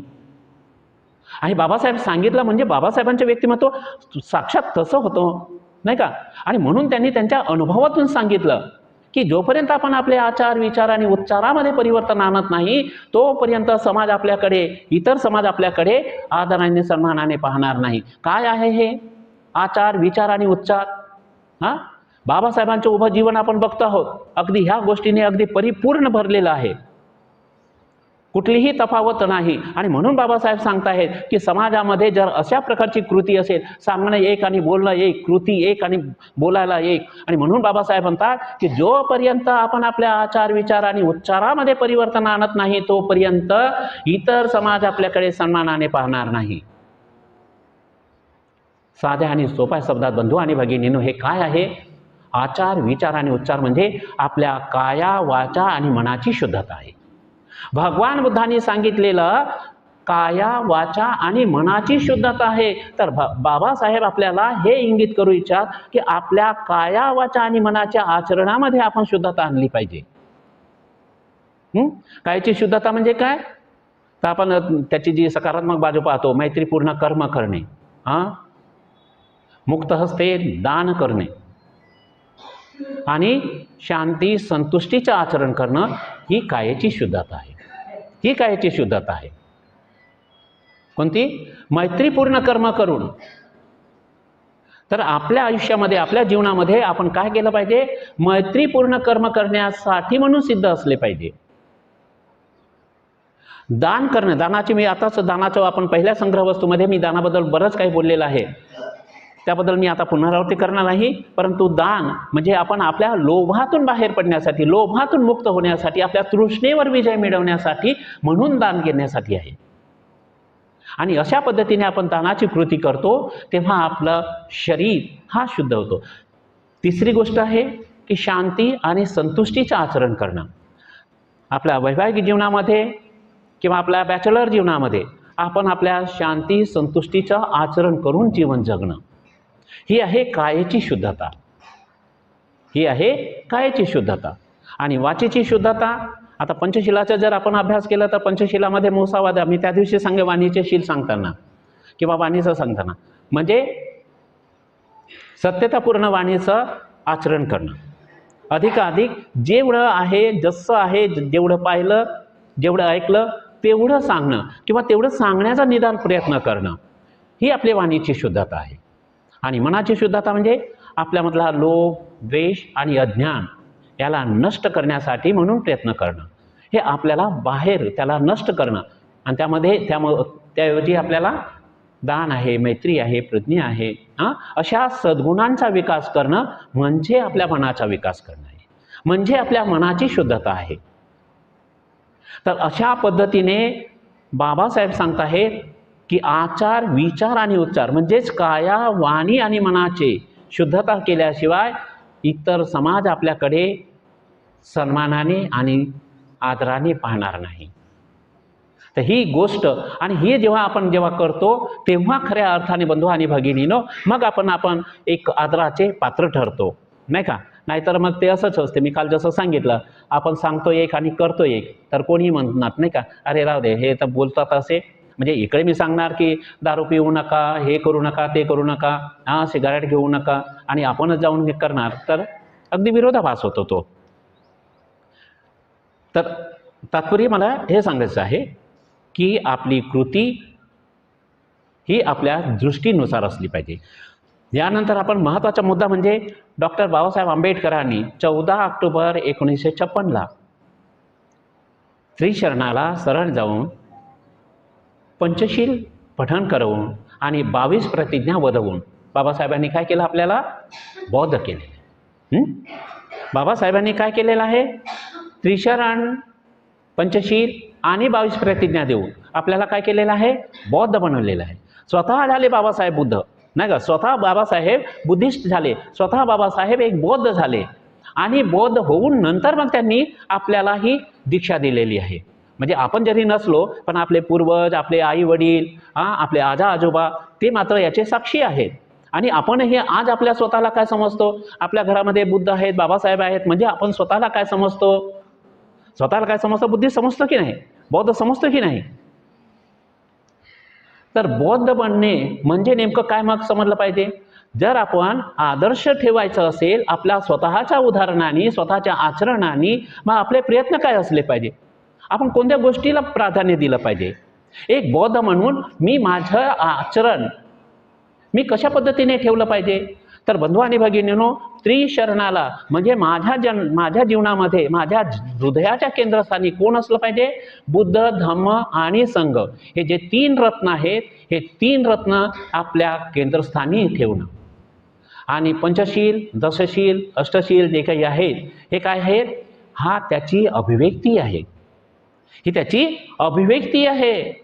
आणि बाबासाहेब सांगितलं म्हणजे बाबासाहेबांचे व्यक्तिमत्व साक्षात तसं होतं, नाही का. आणि म्हणून त्यांनी त्यांच्या अनुभवातून सांगितलं की जोपर्यंत आपण आपले आचार, विचार आणि उच्चारामध्ये परिवर्तन आणत नाही, तोपर्यंत समाज आपल्याकडे, इतर समाज आपल्याकडे आदराने, सन्मानाने पाहणार नाही. काय आहे हे आचार, विचार आणि उच्चार? बाबासाहेबांचं उभं जीवन आपण बघतो आहोत. अगदी ह्या गोष्टीने अगदी परिपूर्ण भरलेलं आहे, कुठलीही तफावत नाही. आणि म्हणून बाबासाहेब सांगताहेत की समाजामध्ये जर अशा प्रकारची कृती असेल, सांगणं एक आणि बोलणं एक, कृती एक आणि बोलायला एक. आणि म्हणून बाबासाहेब म्हणतात की जोपर्यंत आपण आपल्या आचार, विचार आणि उच्चारामध्ये परिवर्तन आणत नाही, तोपर्यंत इतर समाज आपल्याकडे सन्मानाने पाहणार नाही. साध्या आणि सोप्या शब्दात बंधू आणि भगिनींनो, हे काय आहे? आचार, विचार आणि उच्चार म्हणजे आपल्या काया, वाचा आणि मनाची शुद्धता आहे. भगवान बुद्धांनी सांगितलेलं काया, वाचा आणि मनाची शुद्धता आहे. तर बाबासाहेब आपल्याला हे इंगित करू इच्छितात की आपल्या काया, वाचा आणि मनाच्या आचरणामध्ये आपण शुद्धता आणली पाहिजे. कायची शुद्धता म्हणजे काय? तर आपण त्याची जी सकारात्मक बाजू पाहतो, मैत्रीपूर्ण कर्म करणे, मुक्त हस्ते दान करणे आणि शांती, संतुष्टीचं आचरण करणं, ही कायेची शुद्धता आहे. ही कायेची शुद्धता आहे. कोणती? मैत्रीपूर्ण कर्म करून. तर आपल्या आयुष्यामध्ये, आपल्या जीवनामध्ये आपण काय केलं पाहिजे? मैत्रीपूर्ण कर्म करण्यासाठी म्हणून सिद्ध असले पाहिजे. दान करणं, दानाची दानाचं आपण पहिल्या संग्रह वस्तूमध्ये मी दानाबद्दल बरंच काही बोललेलं आहे, त्याबद्दल मी आता पुनरावृत्ती करणार नाही. परंतु दान म्हणजे आपण आपल्या लोभातून बाहेर पडण्यासाठी, लोभातून मुक्त होण्यासाठी, आपल्या तृष्णेवर विजय मिळवण्यासाठी, म्हणून दान घेण्यासाठी आहे. आणि अशा पद्धतीने आपण दानाची कृती करतो तेव्हा आपलं शरीर हा शुद्ध होतो. तिसरी गोष्ट आहे की शांती आणि संतुष्टीचं आचरण करणं. आपल्या वैवाहिक जीवनामध्ये किंवा आपल्या बॅचलर जीवनामध्ये आपण आपल्या शांती, संतुष्टीचं आचरण करून जीवन जगणं, ही आहे कायेची शुद्धता. ही आहे कायेची शुद्धता. आणि वाचेची शुद्धता, आता पंचशिलाचा जर आपण अभ्यास केला तर पंचशिलामध्ये मुसावादा, मी त्या दिवशी सांगे वाणीचे शील सांगताना किंवा वाणीचं सांगताना, म्हणजे सत्यतापूर्ण वाणीचं आचरण करणं. अधिकाधिक जेवढं आहे, जसं आहे, जेवढं पाहिलं, जेवढं ऐकलं तेवढं सांगणं किंवा तेवढं सांगण्याचा निदान प्रयत्न करणं, ही आपली वाणीची शुद्धता आहे. आणि मनाची शुद्धता म्हणजे आपल्यामधला लोभ, द्वेष आणि अज्ञान याला नष्ट करण्यासाठी म्हणून प्रयत्न करणं, हे आपल्याला बाहेर त्याला नष्ट करणं. आणि त्याऐवजी आपल्याला दान आहे, मैत्री आहे, प्रज्ञा आहे, अशा सद्गुणांचा विकास करणं म्हणजे आपल्या मनाचा विकास करणं आहे, म्हणजे आपल्या मनाची शुद्धता आहे. तर अशा पद्धतीने बाबासाहेब सांगत आहेत की आचार, विचार आणि उच्चार म्हणजेच काया, वाणी आणि मनाचे शुद्धता केल्याशिवाय इतर समाज आपल्याकडे सन्मानाने आणि आदराने पाहणार नाही. तर ही गोष्ट आणि हे आपण जेव्हा करतो तेव्हा खऱ्या अर्थाने बंधू आणि भगिनीनो मग आपण एक आदराचे पात्र ठरतो, नाही का? नाहीतर मग ते असंच असते. मी काल जसं सांगितलं, आपण सांगतो एक आणि करतो एक, तर कोणीही म्हणणार नाही का, अरे राहू दे, हे तर बोलतात असे. म्हणजे इकडे मी सांगणार की दारू पिऊ नका, हे करू नका, ते करू नका, सिगारेट घेऊ नका, आणि आपणच जाऊन हे करणार, तर अगदी विरोधाभास होतो तो. तर तात्पर्य मला हे सांगायचं आहे की आपली कृती ही आपल्या दृष्टीनुसार असली पाहिजे. यानंतर आपण महत्त्वाचा मुद्दा म्हणजे डॉक्टर बाबासाहेब आंबेडकरांनी 14 ऑक्टोबर 1956ला त्रिशरणाला शरण जाऊन पंचशील पठण करून आणि 22 प्रतिज्ञा वदवून बाबासाहेबांनी काय केलं? आपल्याला बौद्ध केले. बाबासाहेबांनी काय केलेलं आहे? त्रिशरण, पंचशील आणि 22 प्रतिज्ञा देऊन आपल्याला काय केलेलं आहे? बौद्ध बनवलेलं आहे. स्वतः झाले बाबासाहेब बुद्ध, नाही का? स्वतः बाबासाहेब बुद्धिस्ट झाले, स्वतः बाबासाहेब एक बौद्ध झाले, आणि बौद्ध होऊन नंतर मग त्यांनी आपल्याला ही दीक्षा दिलेली आहे. म्हणजे आपण जरी नसलो पण आपले पूर्वज, आपले आई वडील, आपले आजा आजोबा ते मात्र याचे साक्षी आहेत. आणि आपणही आज आपल्या स्वतःला काय समजतो? आपल्या घरामध्ये बुद्ध आहेत, बाबासाहेब आहेत, म्हणजे आपण स्वतःला काय समजतो? स्वतःला काय समजतो? बुद्धिस्ट समजतो की नाही? बौद्ध समजतो की नाही? तर बौद्ध बनणे म्हणजे नेमकं काय मग समजलं पाहिजे? जर आपण आदर्श ठेवायचं असेल आपल्या स्वतःच्या उदाहरणाने, स्वतःच्या आचरणाने, मग आपले प्रयत्न काय असले पाहिजे? आपण कोणत्या गोष्टीला प्राधान्य दिलं पाहिजे? एक बौद्ध म्हणून मी माझं आचरण मी कशा पद्धतीने ठेवलं पाहिजे? तर बंधू आणि भगिनींनो, त्रिशरणाला म्हणजे माझ्या जीवनामध्ये माझ्या हृदयाच्या केंद्रस्थानी कोण असलं पाहिजे? बुद्ध, धम्म आणि संघ, हे जे 3 रत्न आहेत, हे 3 रत्न आपल्या केंद्रस्थानी ठेवणं. आणि पंचशील, दशशील, अष्टशील जे काही आहेत, हे काय आहेत? हा त्याची अभिव्यक्ती आहे, ही त्याची अभिव्यक्ती आहे.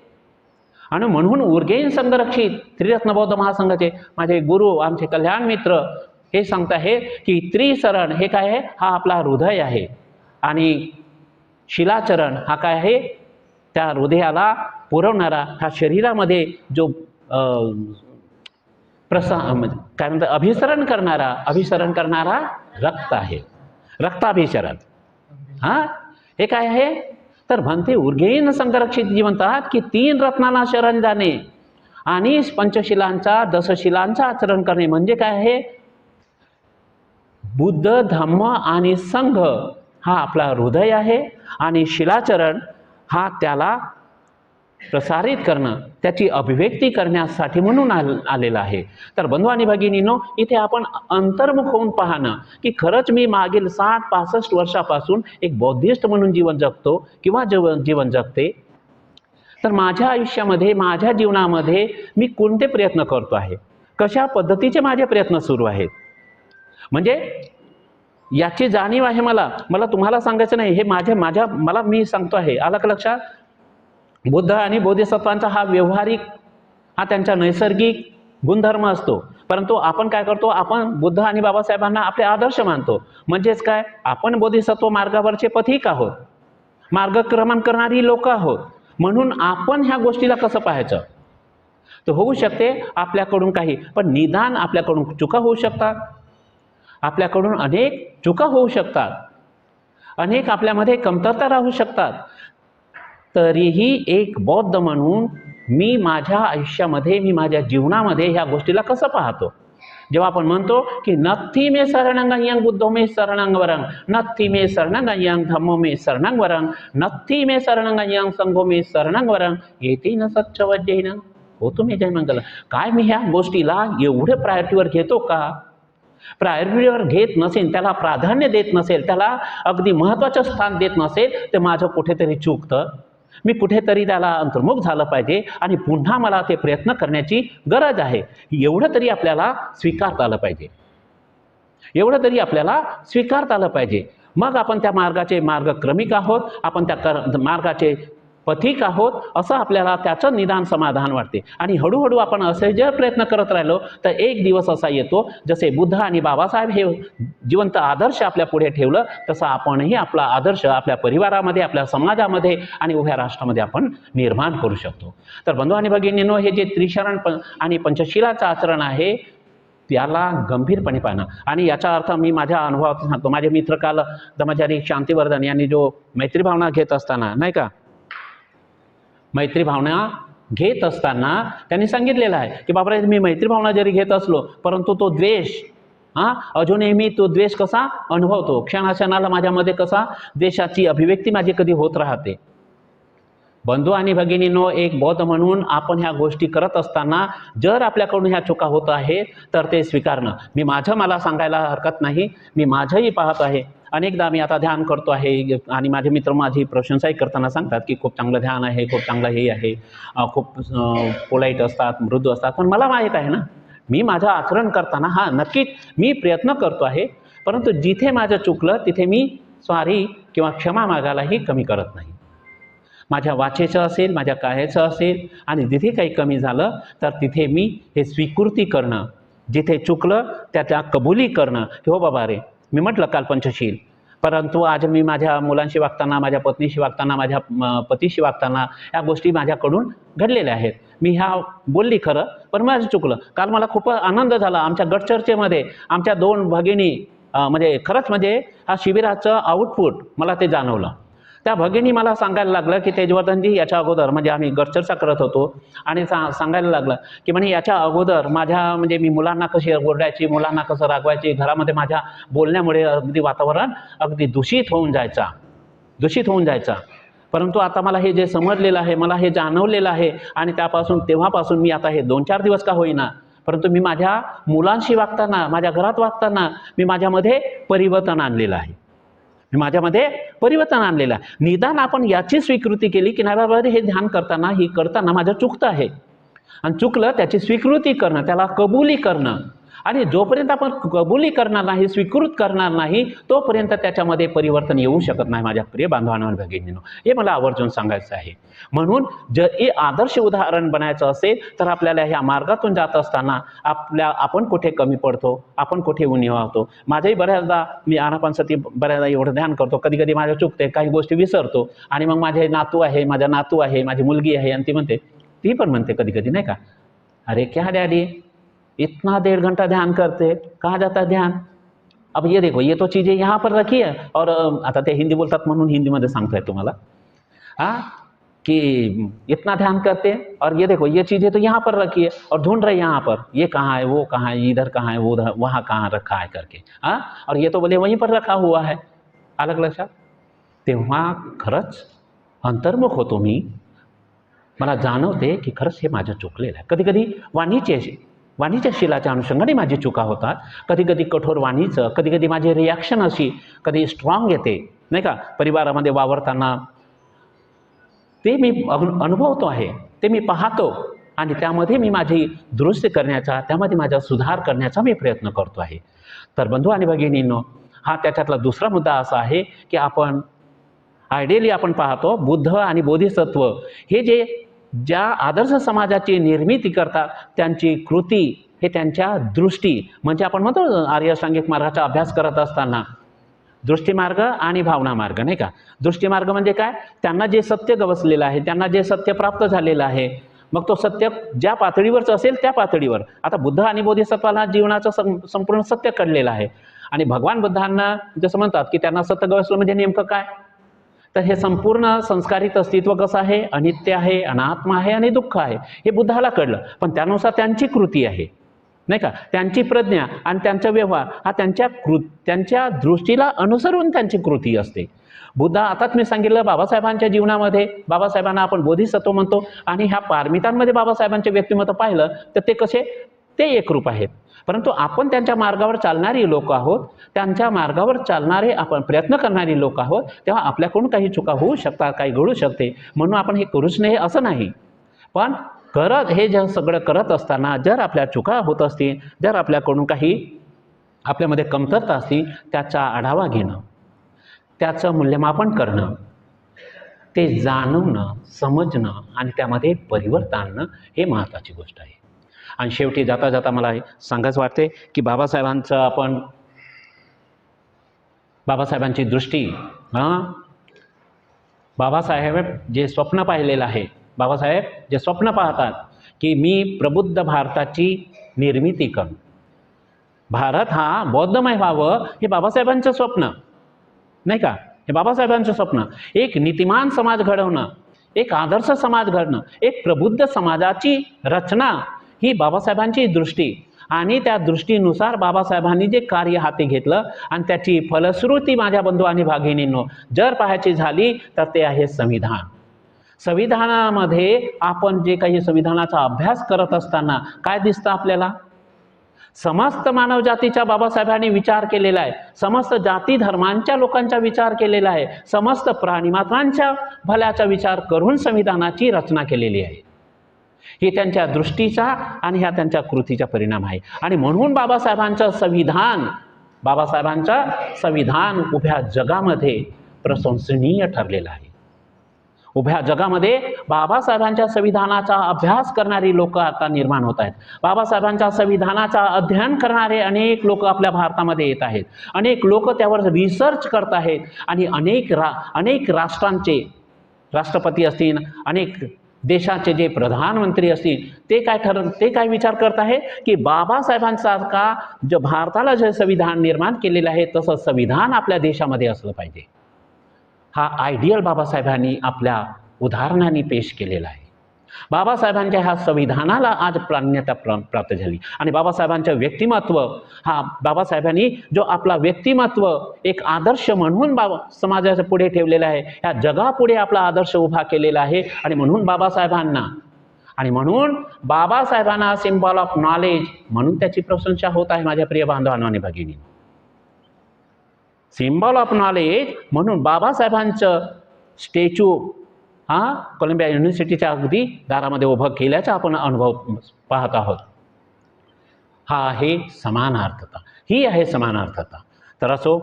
आणि म्हणून उर्गेन संघरक्षित त्रिरत्न बौद्ध महासंघाचे माझे गुरु, आमचे कल्याण मित्र हे सांगत आहेत की त्रिशरण हे काय आहे? हा आपला हृदय आहे. आणि शिलाचरण हा काय आहे? त्या हृदयाला पुरवणारा, हा शरीरामध्ये जो काय म्हणतात, अभिसरण करणारा रक्त आहे, रक्ताभिसरण. हे काय आहे? तर म्हणते उर्गेन संघरक्षित जी म्हणतात की 3 रत्नांना शरण जाणे आणि पंचशिलांचा, दशशिलांचा आचरण करणे म्हणजे काय आहे? बुद्ध, धम्म आणि संघ हा आपला हृदय आहे, आणि शिलाचरण हा त्याला प्रसारित करणं, त्याची अभिव्यक्ती करण्यासाठी म्हणून आलेला आहे. तर बंधू आणि भगिनींनो, इथे आपण अंतर्मुख होऊन पाहणं की खरंच मी मागील 60-65 वर्षापासून एक बौद्धिस्ट म्हणून जीवन जगतो किंवा जीवन जगते. तर माझ्या आयुष्यामध्ये, माझ्या जीवनामध्ये मी कोणते प्रयत्न करतो आहे, कशा पद्धतीचे माझे प्रयत्न सुरू आहेत, म्हणजे याची जाणीव आहे मला तुम्हाला सांगायचं नाही, हे मला मी सांगतो आहे. आलं का लक्षात? बुद्ध आणि बोधिसत्वांचा हा व्यवहारिक, हा त्यांचा नैसर्गिक गुणधर्म असतो. परंतु आपण काय करतो? आपण बुद्ध आणि बाबासाहेबांना आपले आदर्श मानतो. म्हणजेच काय? आपण बोधिसत्व मार्गावरचे पथिक आहोत, मार्गक्रमण करणारी लोक आहोत. म्हणून आपण ह्या गोष्टीला कसं पाहायचं? तर होऊ शकते आपल्याकडून काही, पण निदान आपल्याकडून चुका होऊ शकतात, आपल्याकडून अनेक चुका होऊ शकतात, अनेक आपल्यामध्ये कमतरता राहू शकतात. तरीही एक बौद्ध म्हणून मी माझ्या आयुष्यामध्ये, मी माझ्या जीवनामध्ये ह्या गोष्टीला कसं पाहतो? जेव्हा आपण म्हणतो की नत्थी मे शरणंगयं बुद्धो मे शरणंगवरं, नत्थी मे शरणंगयं धम्मो मे शरणंगवरं, नत्थी मे शरणंगयं संघो मे शरणंगवरं, येतेन सच्चवज्जेन. होतो मी जयमंगल. काय मी ह्या गोष्टीला एवढे प्रायोरिटीवर घेतो का? प्रायोरिटीवर घेत नसेल, त्याला प्राधान्य देत नसेल, त्याला अगदी महत्त्वाचं स्थान देत नसेल, तर माझं कुठेतरी चुकतं. मी कुठेतरी त्याला अंतर्मुख झालं पाहिजे आणि पुन्हा मला ते प्रयत्न करण्याची गरज आहे. एवढं तरी आपल्याला स्वीकारता आलं पाहिजे. एवढं तरी आपल्याला स्वीकारता आलं पाहिजे. मग आपण त्या मार्गाचे मार्गक्रमिक आहोत, आपण त्या मार्गाचे पथिक आहोत, असं आपल्याला त्याचं निदान समाधान वाटते. आणि हळूहळू आपण असे जर प्रयत्न करत राहिलो तर एक दिवस असा येतो, जसे बुद्ध आणि बाबासाहेब हे जिवंत आदर्श आपल्या पुढे ठेवलं, तसं आपणही आपला आदर्श आपल्या परिवारामध्ये, आपल्या समाजामध्ये आणि उभ्या राष्ट्रामध्ये आपण निर्माण करू शकतो. तर बंधू आणि भगिनींनो, हे जे त्रिशरण आणि पंचशिलाचं आचरण आहे त्याला गंभीरपणे पाहणं. आणि याचा अर्थ मी माझ्या अनुभवातून सांगतो. माझे मित्र काल धम्मचारी शांतिवर्धन यांनी जो मैत्री भावना घेत असताना, नाही का, मैत्री भावना घेत असताना त्यांनी सांगितलेलं आहे की बाबा, मी मैत्री भावना जरी घेत असलो, परंतु तो द्वेष अजूनही मी तो द्वेष कसा अनुभवतो, क्षणाक्षणाला माझ्यामध्ये कसा द्वेषाची अभिव्यक्ती माझी कधी होत राहते. बंधू आणि भगिनींनो, एक बौद्ध म्हणून आपण ह्या गोष्टी करत असताना जर आपल्याकडून ह्या चुका होत आहेत तर ते स्वीकारणं. मी माझं मला सांगायला हरकत नाही, मी माझंही पाहत आहे. अनेकदा मी आता ध्यान करतो आहे आणि माझे मित्र माझी प्रशंसाही करताना सांगतात की खूप चांगलं ध्यान आहे, खूप चांगलं हे आहे, खूप पोलाईट असतात, मृदू असतात. पण मला माहीत आहे ना, मी माझं आचरण करताना नक्कीच मी प्रयत्न करतो आहे, परंतु जिथे माझं चुकलं तिथे मी सॉरी किंवा क्षमा मागायलाही कमी करत नाही. माझ्या वाचेचं असेल, माझ्या कायाचं असेल, आणि जिथे काही कमी झालं तर तिथे मी हे स्वीकृती करणं, जिथे चुकलं त्याच्या कबुली करणं की हो बाबा रे, मी म्हटलं काल पंचशील, परंतु आज मी माझ्या मुलांशी वागताना, माझ्या पत्नीशी वागताना, माझ्या पतीशी वागताना या गोष्टी माझ्याकडून घडलेल्या आहेत. मी ह्या बोलली खरं, पण माझं चुकलं. काल मला खूप आनंद झाला. आमच्या गटचर्चेमध्ये आमच्या 2 भगिनी म्हणजे खरंच म्हणजे हा शिबिराचं आउटपुट मला ते जाणवलं. त्या भगिनी मला सांगायला लागलं की तेजवर्धनजी, याच्या अगोदर म्हणजे आम्ही गटचर्चा करत होतो आणि सांगायला लागलं की म्हणे याच्या अगोदर माझ्या म्हणजे मी मुलांना कशी ओरडायची, मुलांना कसं रागवायची, घरामध्ये माझ्या बोलण्यामुळे अगदी वातावरण अगदी दूषित होऊन जायचा. परंतु आता मला हे जे समजलेलं आहे, मला हे जाणवलेलं आहे आणि तेव्हापासून मी आता हे 2-4 दिवस का होईना, परंतु मी माझ्या मुलांशी वागताना, माझ्या घरात वागताना मी माझ्यामध्ये परिवर्तन आणलेलं आहे. निदान आपण याची स्वीकृती केली की नाही बाबा, हे ध्यान करताना माझं चुकतं आहे आणि चुकलं त्याची स्वीकृती करणं, त्याला कबुली करणं. आणि जोपर्यंत आपण कबुली करणार नाही, स्वीकृत करणार नाही, तोपर्यंत त्याच्यामध्ये परिवर्तन येऊ शकत नाही. माझ्या प्रिय बांधवांनो आणि भगिनींनो, हे मला आवर्जून सांगायचं आहे. म्हणून जर हे आदर्श उदाहरण बनायचं असेल तर आपल्याला ह्या मार्गातून जात असताना आपण कुठे कमी पडतो, आपण कुठे उणीवा होतो. माझंही बऱ्याचदा मी आनापानसती बऱ्याचदा एवढं ध्यान करतो, कधी कधी माझ्या चुकते, काही गोष्टी विसरतो आणि मग माझा नातू आहे, माझी मुलगी आहे आणि ती पण म्हणते कधी कधी, नाही का, अरे क्या डॅडी इतना 1.5 घंटा ध्यान करते, कहाँ जाता ध्यान? अब ये देखो, ये तो चीज़ें यहाँ पर रखी है. और आता ते हिंदी बोलतात म्हणून हिंदीमध्ये सांगतोय तुम्हाला कि इतना ध्यान करते और ये देखो ये चीज़ें तो यहाँ पर रखी है और ढूंढ रहे यहाँ पर, ये कहाँ है, वो कहाँ है, इधर कहाँ है, वो उधर, वहाँ कहाँ रखा है करके. और ये तो बोले वहीं पर रखा हुआ है. अलग लक्षात. तेव्हा खरंच अंतर्मुख होतो मी. मला जाणवते की खरंच हे माझं चुकलेलं आहे. कधी कधी वाणीच्या शिलाच्या अनुषंगाने माझी चुका होतात. कधी कधी कठोर वाणीचं, कधी कधी माझी रिॲक्शन अशी कधी स्ट्रॉंग येते, नाही का, परिवारामध्ये वावरताना. ते मी अनुभवतो आहे, ते मी पाहतो आणि त्यामध्ये मी माझी दुरुस्ती करण्याचा, त्यामध्ये माझा सुधार करण्याचा मी प्रयत्न करतो आहे. तर बंधू आणि भगिनींनो, हा त्याच्यातला दुसरा मुद्दा असा आहे की आपण आयडियली आपण पाहतो बुद्ध आणि बोधिसत्व हे ज्या आदर्श समाजाची निर्मिती करतात, त्यांची कृती हे त्यांच्या दृष्टी, म्हणजे आपण म्हणतो आर्य अष्टांगिक मार्गाचा अभ्यास करत असताना दृष्टीमार्ग आणि भावना मार्ग, नाही का. दृष्टीमार्ग म्हणजे काय, त्यांना जे सत्य गवसलेलं आहे, त्यांना जे सत्य प्राप्त झालेलं आहे, मग तो सत्य ज्या पातळीवरच असेल त्या पातळीवर. आता बुद्ध आणि बोधिसत्वाला जीवनाचं संपूर्ण सत्य कळलेलं आहे आणि भगवान बुद्धांना जसं म्हणतात की त्यांना सत्य गवसलं म्हणजे नेमकं काय, तर हे संपूर्ण संस्कारित अस्तित्व कसं आहे, अनित्य आहे, अनात्मा आहे आणि दुःख आहे, हे बुद्धाला कळलं. पण त्यानुसार त्यांची कृती आहे, नाही का, त्यांची प्रज्ञा आणि त्यांचा व्यवहार हा त्यांच्या दृष्टीला अनुसरून त्यांची कृती असते. बुद्ध, आताच मी सांगितलं, बाबासाहेबांच्या जीवनामध्ये बाबासाहेबांना आपण बोधिसत्व म्हणतो आणि ह्या पारमितांमध्ये बाबासाहेबांचे व्यक्तिमत्व पाहिलं तर ते कसे, ते एकरूप आहेत. परंतु आपण त्यांच्या मार्गावर चालणारी लोक आहोत, त्यांच्या मार्गावर चालणारे आपण प्रयत्न करणारी लोक आहोत, तेव्हा आपल्याकडून काही चुका होऊ शकतात, काही घडू शकते, म्हणून आपण हे करूच नाही असं नाही. पण हे जे सगळं करत असताना जर आपल्या चुका होत असतील, जर आपल्याकडून काही आपल्यामध्ये कमतरता असतील, त्याचा आढावा घेणं, त्याचं मूल्यमापन करणं, ते जाणवणं, समजणं आणि त्यामध्ये परिवर्तन आणणं हे महत्त्वाची गोष्ट आहे. आणि शेवटी जाता जाता मला सांगायचं वाटते की बाबासाहेबांची दृष्टी, बाबासाहेब जे स्वप्न पाहिलेलं आहे, बाबासाहेब जे स्वप्न पाहतात की मी प्रबुद्ध भारताची निर्मिती करू, भारत हा बौद्धमय व्हावं, हे बाबासाहेबांचं स्वप्न नाही का, हे बाबासाहेबांचं स्वप्न. एक नीतिमान समाज घडवणं, एक आदर्श समाज घडणं, एक प्रबुद्ध समाजाची रचना, ही बाबासाहेबांची दृष्टी. आणि त्या दृष्टीनुसार बाबासाहेबांनी जे कार्य हाती घेतलं आणि त्याची फलश्रुती माझ्या बंधू आणि भगिनींनो जर पाहायची झाली तर ते आहे संविधान. संविधानामध्ये आपण जे काही संविधानाचा अभ्यास करत असताना काय दिसतं आपल्याला, समस्त मानवजातीच्या बाबासाहेबांनी विचार केलेला आहे, समस्त जाती धर्मांच्या लोकांचा विचार केलेला आहे, समस्त प्राणीमात्रांच्या भल्याचा विचार करून संविधानाची रचना केलेली आहे. ही त्यांच्या दृष्टीचा आणि ह्या त्यांच्या कृतीचा परिणाम आहे. आणि म्हणून बाबासाहेबांचं संविधान उभ्या जगामध्ये प्रशंसनीय ठरलेलं आहे. उभ्या जगामध्ये बाबासाहेबांच्या संविधानाचा अभ्यास करणारी लोक आता निर्माण होत आहेत. बाबासाहेबांच्या संविधानाचा अध्ययन करणारे अनेक लोक आपल्या भारतामध्ये येत आहेत. अनेक लोक त्यावर रिसर्च करत आहेत आणि अनेक राष्ट्रांचे राष्ट्रपती असतील, अनेक देशाचे जे प्रधानमंत्री असतील, ते काय विचार करत आहे की बाबासाहेबांसारखा जो भारताला जे संविधान निर्माण केलेलं आहे तसं संविधान आपल्या देशामध्ये असलं पाहिजे. हा आयडियल बाबासाहेबांनी आपल्या उदाहरणांनी पेश केलेला आहे. बाबासाहेबांच्या ह्या संविधानाला आज मान्यता प्राप्त झाली. आणि बाबासाहेबांचं व्यक्तिमत्व, बाबासाहेबांनी जो आपला व्यक्तिमत्व एक आदर्श म्हणून समाजाच्या पुढे ठेवलेला आहे, ह्या जगापुढे आपला आदर्श उभा केलेला आहे. आणि म्हणून बाबासाहेबांना सिम्बॉल ऑफ नॉलेज म्हणून त्याची प्रशंसा होत आहे. माझ्या प्रिय बांधवांनो आणि भगिनी, सिम्बॉल ऑफ नॉलेज म्हणून बाबासाहेबांचं स्टॅच्यू कोलंबिया युनिव्हर्सिटीच्या अगदी दारामध्ये उभं केल्याचा आपण अनुभव पाहत आहोत. हा आहे समानार्थता, ही आहे समानार्थता. तर असो,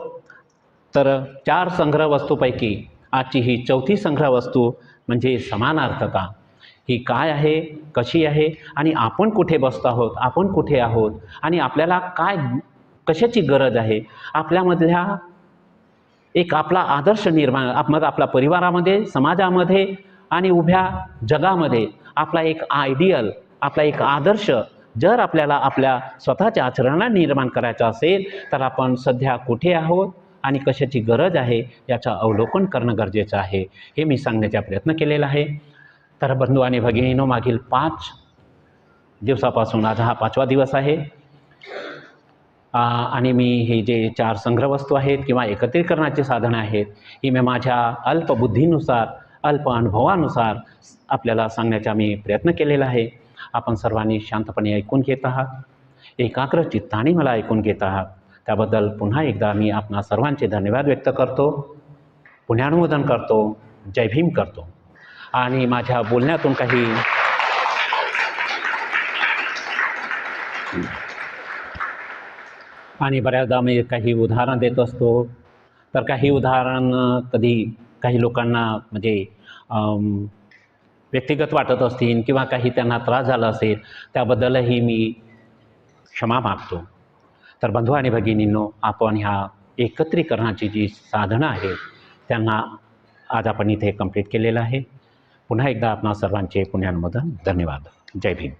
तर 4 संग्रह वस्तूपैकी आजची ही 4थी संग्रह वस्तू म्हणजे समानार्थता. ही काय आहे, कशी आहे आणि आपण कुठे बसतो आहोत, आपण कुठे आहोत आणि आपल्याला कशाची गरज आहे, आपल्यामधल्या एक आपला आदर्श निर्माण, मग आपल्या परिवारामध्ये, समाजामध्ये आणि उभ्या जगामध्ये आपला एक आयडियल, आपला एक आदर्श जर आपल्याला आपल्या स्वतःच्या आचरणाला निर्माण करायचा असेल तर आपण सध्या कुठे आहोत आणि कशाची गरज आहे याचं अवलोकन करणं गरजेचं आहे. हे मी सांगण्याचा प्रयत्न केलेला आहे. तर बंधू आणि भगिनींनो, मागील 5 दिवसापासून आज हा 5वा दिवस आहे आणि मी हे जे 4 संग्रह वस्तू आहेत किंवा एकत्रीकरणाची साधनं आहेत, ही मी माझ्या अल्पबुद्धीनुसार, अल्प अनुभवानुसार आपल्याला सांगण्याचा मी प्रयत्न केलेला आहे. आपण सर्वांनी शांतपणे ऐकून घेत आहात, एकाग्र चित्ताने मला ऐकून घेत आहात, त्याबद्दल पुन्हा एकदा मी आपणा सर्वांचे धन्यवाद व्यक्त करतो, पुण्यानुमोदन करतो, जय भीम करतो. आणि माझ्या बोलण्यातून आणि बऱ्याचदा मी काही उदाहरण देत असतो, तर काही उदाहरण कधी काही लोकांना म्हणजे व्यक्तिगत वाटत असतील किंवा काही त्यांना त्रास झाला असेल, त्याबद्दलही मी क्षमा मागतो. तर बंधू आणि भगिनींनो, आपण ह्या एकत्रीकरणाची जी साधनं आहेत त्यांना आज आपण इथे कंप्लीट केलेलं आहे. पुन्हा एकदा आपणा सर्वांचे पुण्यानुमोदन, धन्यवाद. जय भीम.